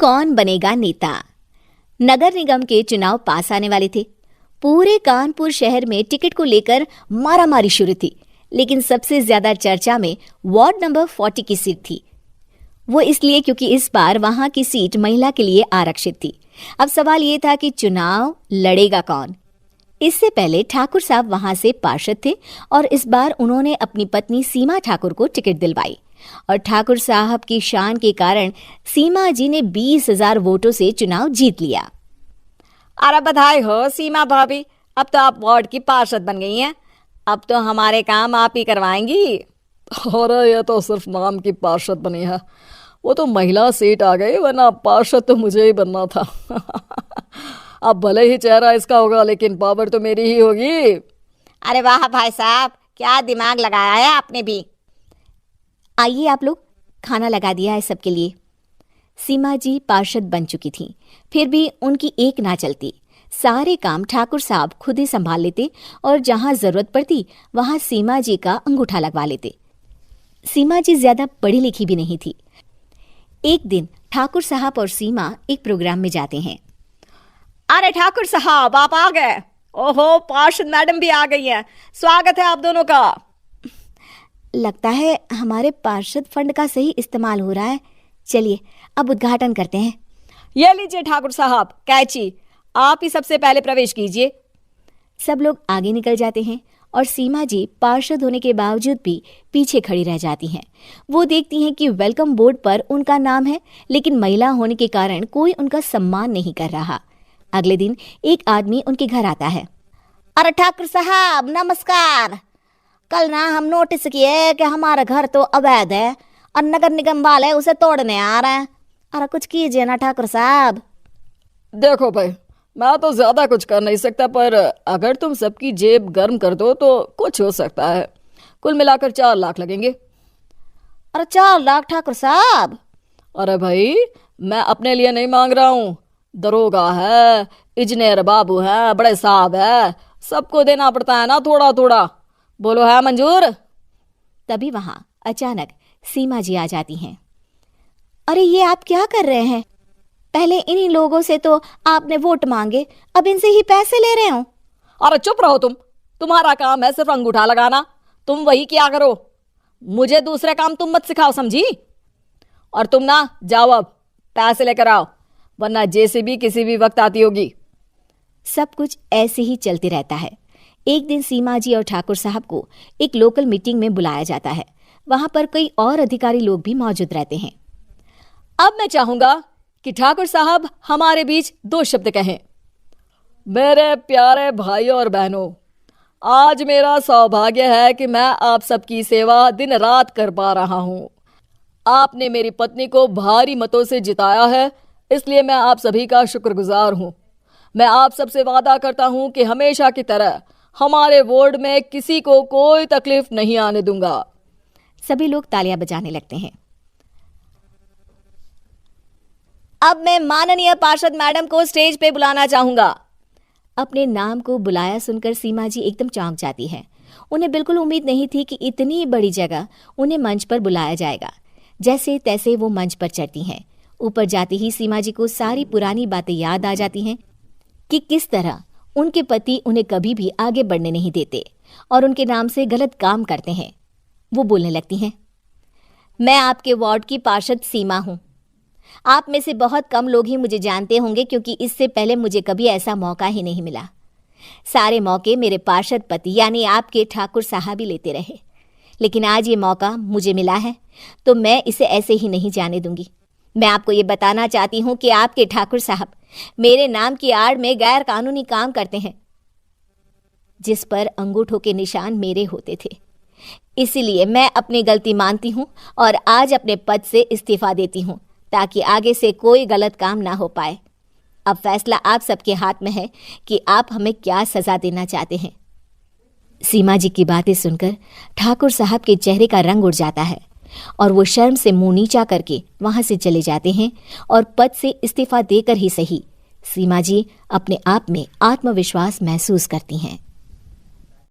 कौन बनेगा नेता। नगर निगम के चुनाव पास आने वाले थे। पूरे कानपुर शहर में टिकट को लेकर मारामारी शुरू थी, लेकिन सबसे ज्यादा चर्चा में वार्ड नंबर 40 की सीट थी। वो इसलिए क्योंकि इस बार वहां की सीट महिला के लिए आरक्षित थी। अब सवाल ये था कि चुनाव लड़ेगा कौन। इससे पहले ठाकुर साहब वहां से पार्षद थे और इस बार उन्होंने अपनी पत्नी सीमा ठाकुर को टिकट दिलवाई और ठाकुर साहब की शान के कारण सीमा जी ने 20,000 वोटों से चुनाव जीत लिया। अरे बधाई हो सीमा भाभी, अब तो आप वार्ड की पार्षद बन गई हैं। अब तो हमारे काम आप ही करवाएंगी। अरे ये तो सिर्फ नाम की पार्षद बनी है, वो तो महिला सीट आ गई, वरना पार्षद तो मुझे ही बनना था। अब भले ही चेहरा इसका होगा, लेकिन पावर तो मेरी ही होगी। अरे वाह भाई साहब, क्या दिमाग लगाया है आपने भी। आइए आप लोग, खाना लगा दिया है सबके लिए। सीमा जी पार्षद बन चुकी थीं, फिर भी उनकी एक ना चलती। सारे काम ठाकुर साहब खुद ही संभाल लेते और जहां जरूरत पड़ती वहां सीमा जी का अंगूठा लगवा लेते। सीमा जी ज्यादा पढ़ी लिखी भी नहीं थी। एक दिन ठाकुर साहब और सीमा एक प्रोग्राम में जाते हैं। अरे ठाकुर साहब आप आ गए। ओहो, पार्षद मैडम भी आ गई हैं। स्वागत है आप दोनों का। लगता है हमारे पार्षद फंड का सही इस्तेमाल हो रहा है। चलिए अब उद्घाटन करते हैं। ये लीजिए ठाकुर साहब कैची, आप ही सबसे पहले प्रवेश कीजिए। सब लोग आगे निकल जाते हैं और सीमा जी पार्षद होने के बावजूद भी पीछे खड़ी रह जाती हैं। वो देखती हैं कि वेलकम बोर्ड पर उनका नाम है, लेकिन महिला होने के कारण कोई उनका सम्मान नहीं कर रहा। अगले दिन एक आदमी उनके घर आता है। अरे ठाकुर साहब नमस्कार। कल ना हम नोटिस किए कि हमारा घर तो अवैध है और नगर निगम वाले उसे तोड़ने आ रहे हैं। अरे कुछ कीजिए ना ठाकुर साहब। देखो भाई, मैं तो ज्यादा कुछ कर नहीं सकता, पर अगर तुम सबकी जेब गर्म कर दो तो कुछ हो सकता है। कुल मिलाकर 4 लाख लगेंगे। अरे 4 लाख ठाकुर साहब? अरे भाई, मैं अपने लिए नहीं मांग रहा हूँ। दरोगा है, इंजीनियर बाबू है, बड़े साहब है, सबको देना पड़ता है ना थोड़ा थोड़ा। बोलो है मंजूर? तभी वहां अचानक सीमा जी आ जाती हैं। अरे ये आप क्या कर रहे हैं? पहले इन्हीं लोगों से तो आपने वोट मांगे, अब इनसे ही पैसे ले रहे हो। अरे चुप रहो तुम, तुम्हारा काम है सिर्फ अंगूठा लगाना, तुम वही किया करो। मुझे दूसरे काम तुम मत सिखाओ, समझी? और तुम ना जाओ, अब पैसे लेकर आओ, वरना जेसीबी किसी भी वक्त आती होगी। सब कुछ ऐसे ही चलते रहता है। एक दिन सीमा जी और ठाकुर साहब को एक लोकल मीटिंग में बुलाया जाता है। वहां पर कई और अधिकारी लोग भी मौजूद रहते हैं। अब मैं चाहूंगा कि ठाकुर साहब हमारे बीच 2 शब्द कहें। मेरे प्यारे भाइयों और बहनों, आज मेरा सौभाग्य है कि मैं आप सबकी सेवा दिन रात कर पा रहा हूं। आपने मेरी पत्नी को भारी मतों से जिताया है, इसलिए मैं आप सभी का शुक्रगुजार हूं। मैं आप सबसे वादा करता हूं कि हमेशा की तरह हमारे वार्ड में किसी को कोई तकलीफ नहीं आने दूंगा। सभी लोग तालियां बजाने लगते हैं। अब मैं माननीय पार्षद मैडम को स्टेज पे बुलाना चाहूंगा। अपने नाम को बुलाया सुनकर सीमा जी एकदम चौंक जाती हैं। उन्हें बिल्कुल उम्मीद नहीं थी कि इतनी बड़ी जगह उन्हें मंच पर बुलाया जाएगा। जैसे तैसे वो मंच पर चढ़ती हैं। ऊपर जाते ही सीमा जी को सारी पुरानी बातें याद आ जाती हैं कि किस तरह उनके पति उन्हें कभी भी आगे बढ़ने नहीं देते और उनके नाम से गलत काम करते हैं। वो बोलने लगती हैं। मैं आपके वार्ड की पार्षद सीमा हूं। आप में से बहुत कम लोग ही मुझे जानते होंगे, क्योंकि इससे पहले मुझे कभी ऐसा मौका ही नहीं मिला। सारे मौके मेरे पार्षद पति यानी आपके ठाकुर साहब ही लेते रहे, लेकिन आज ये मौका मुझे मिला है तो मैं इसे ऐसे ही नहीं जाने दूंगी। मैं आपको ये बताना चाहती हूँ कि आपके ठाकुर साहब मेरे नाम की आड़ में गैर कानूनी काम करते हैं, जिस पर अंगूठों के निशान मेरे होते थे। इसीलिए मैं अपनी गलती मानती हूँ और आज अपने पद से इस्तीफा देती हूँ, ताकि आगे से कोई गलत काम ना हो पाए। अब फैसला आप सबके हाथ में है कि आप हमें क्या सजा देना चाहते हैं। सीमा जी की बातें सुनकर ठाकुर साहब के चेहरे का रंग उड़ जाता है और वो शर्म से मुंह नीचा करके वहां से चले जाते हैं और पद से इस्तीफा देकर ही सही सीमा जी अपने आप में आत्मविश्वास महसूस करती हैं।